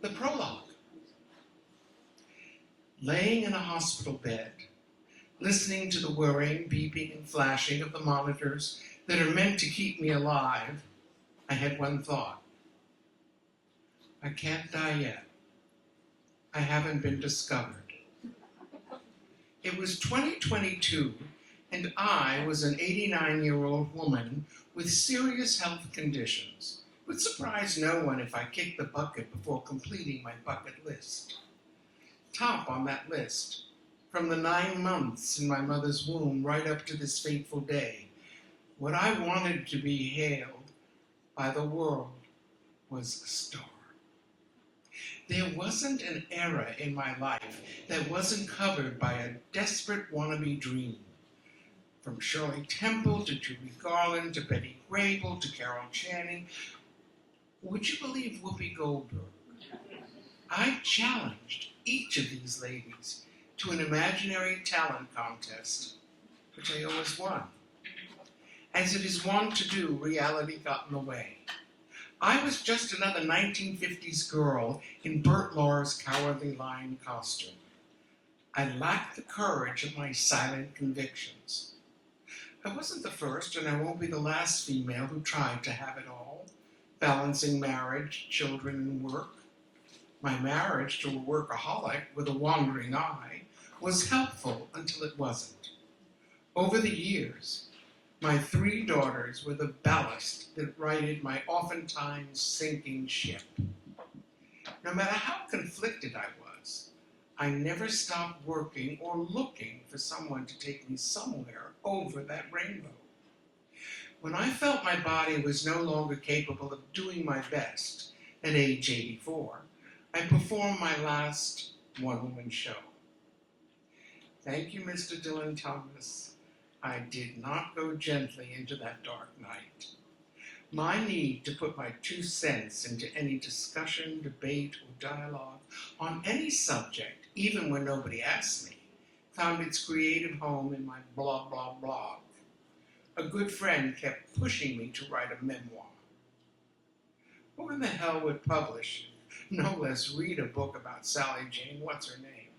The prologue. Laying in a hospital bed, listening to the whirring, beeping, and flashing of the monitors that are meant to keep me alive, I had one thought. I can't die yet. I haven't been discovered. It was 2022, and I was an 89-year-old woman with serious health conditions. It would surprise no one if I kicked the bucket before completing my bucket list. Top on that list, from the 9 months in my mother's womb right up to this fateful day, what I wanted to be hailed by the world was a star. There wasn't an era in my life that wasn't covered by a desperate wannabe dream. From Shirley Temple to Judy Garland to Betty Grable to Carol Channing. Would you believe Whoopi Goldberg? I challenged each of these ladies to an imaginary talent contest, which I always won. As it is wont to do, reality got in the way. I was just another 1950s girl in Bert Lahr's Cowardly Lion costume. I lacked the courage of my silent convictions. I wasn't the first, and I won't be the last female who tried to have it all, balancing marriage, children, and work. My marriage to a workaholic with a wandering eye was helpful until it wasn't. Over the years, my 3 daughters were the ballast that righted my oftentimes sinking ship. No matter how conflicted I was, I never stopped working or looking for someone to take me somewhere over that rainbow. When I felt my body was no longer capable of doing my best at age 84, I performed my last one-woman show. Thank you, Mr. Dylan Thomas. I did not go gently into that dark night. My need to put my 2 cents into any discussion, debate, or dialogue on any subject, even when nobody asked me, found its creative home in my blah, blah, blog. A good friend kept pushing me to write a memoir. Who in the hell would publish, no less read a book about Sally Jane What's-Her-Name?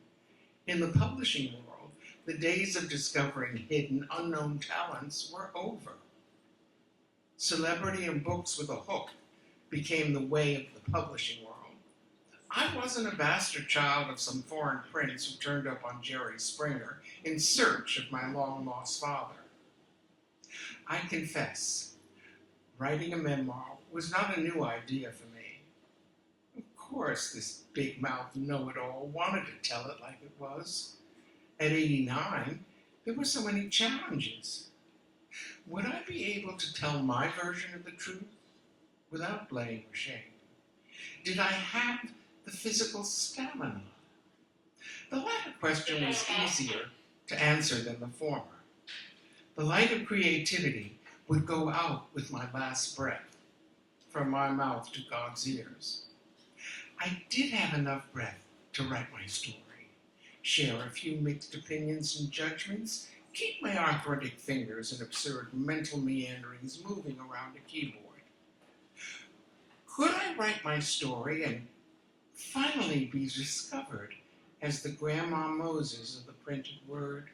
In the publishing world, the days of discovering hidden, unknown talents were over. Celebrity and books with a hook became the way of the publishing world. I wasn't a bastard child of some foreign prince who turned up on Jerry Springer in search of my long-lost father. I confess, writing a memoir was not a new idea for me. Of course, this big-mouthed know-it-all wanted to tell it like it was. At 89, there were so many challenges. Would I be able to tell my version of the truth without blame or shame? Did I have the physical stamina? The latter question was easier to answer than the former. The light of creativity would go out with my last breath, from my mouth to God's ears. I did have enough breath to write my story, share a few mixed opinions and judgments, keep my arthritic fingers and absurd mental meanderings moving around a keyboard. Could I write my story and finally be discovered as the Grandma Moses of the printed word,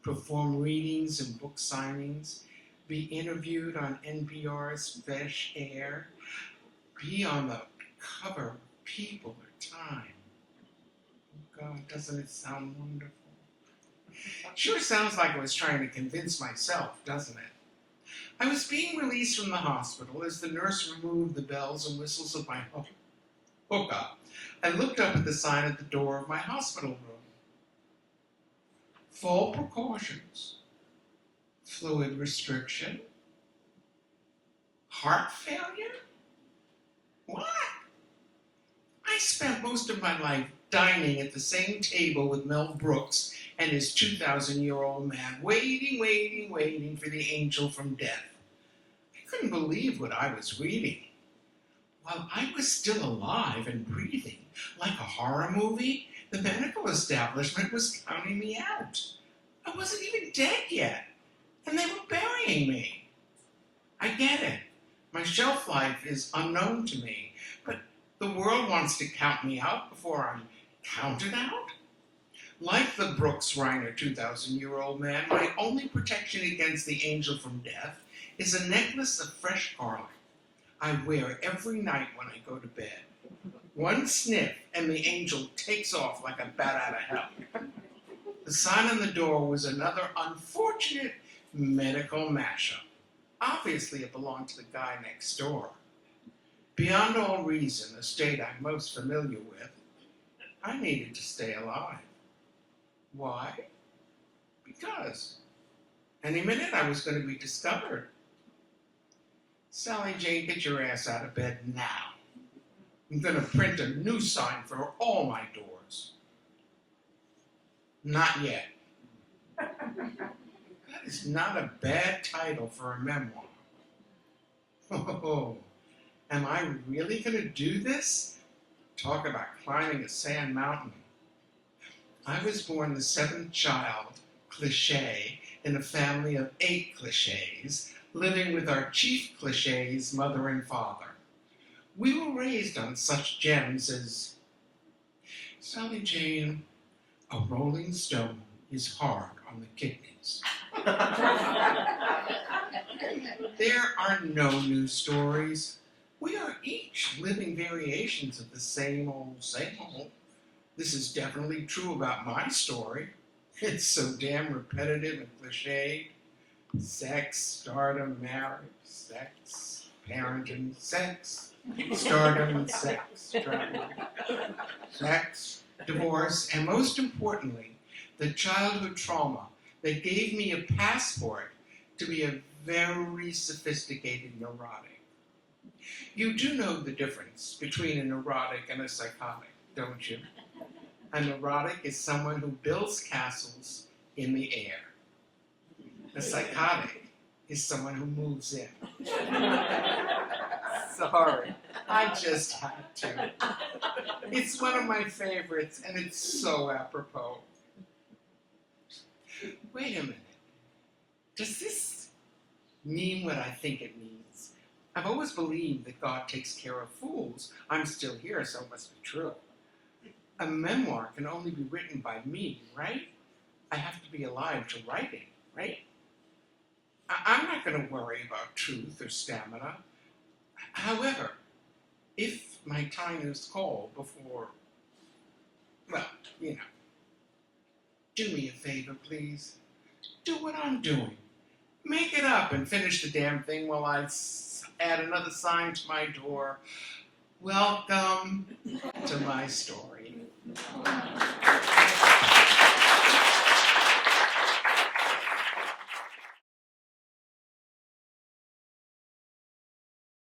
perform readings and book signings, be interviewed on NPR's Fresh Air, be on the cover of People or Time? Oh God, doesn't it sound wonderful? Sure sounds like I was trying to convince myself, doesn't it? I was being released from the hospital as the nurse removed the bells and whistles of my hookup. I looked up at the sign at the door of my hospital room. Full precautions. Fluid restriction. Heart failure? What? I spent most of my life dining at the same table with Mel Brooks and his 2,000-year-old man, waiting for the angel from death. I couldn't believe what I was reading. While I was still alive and breathing, like a horror movie, the medical establishment was counting me out. I wasn't even dead yet, and they were burying me. I get it. My shelf life is unknown to me, but The world wants to count me out before I'm counted out? Like the Brooks Reiner 2,000-year-old man, my only protection against the angel from death is a necklace of fresh garlic I wear every night when I go to bed. One sniff and the angel takes off like a bat out of hell. The sign on the door was another unfortunate medical mashup. Obviously, it belonged to the guy next door. Beyond all reason, a state I'm most familiar with, I needed to stay alive. Why? Because any minute I was going to be discovered. Sally Jane, get your ass out of bed now. I'm going to print a new sign for all my doors. Not yet. That is not a bad title for a memoir. Oh, am I really going to do this? Talk about climbing a sand mountain. I was born the seventh child, cliché, in a family of 8 clichés, living with our chief clichés, mother and father. We were raised on such gems as, Sally Jane, a rolling stone is hard on the kidneys. There are no new stories. We are each living variations of the same old, same old. This is definitely true about my story. It's so damn repetitive and cliched. Sex, stardom, marriage, sex, parenting, sex, stardom, sex, stardom, sex, divorce, and most importantly, the childhood trauma that gave me a passport to be a very sophisticated neurotic. You do know the difference between a neurotic and a psychotic, don't you? A neurotic is someone who builds castles in the air. A psychotic is someone who moves in. Sorry, I just had to. It's one of my favorites, and it's so apropos. Wait a minute. Does this mean what I think it means? I've always believed that God takes care of fools. I'm still here, so it must be true. A memoir can only be written by me, right? I have to be alive to write it, right? I'm not going to worry about truth or stamina. However, if my time is called before, well, you know, do me a favor, please. Do what I'm doing. Make it up and finish the damn thing while I add another sign to my door. Welcome to my story.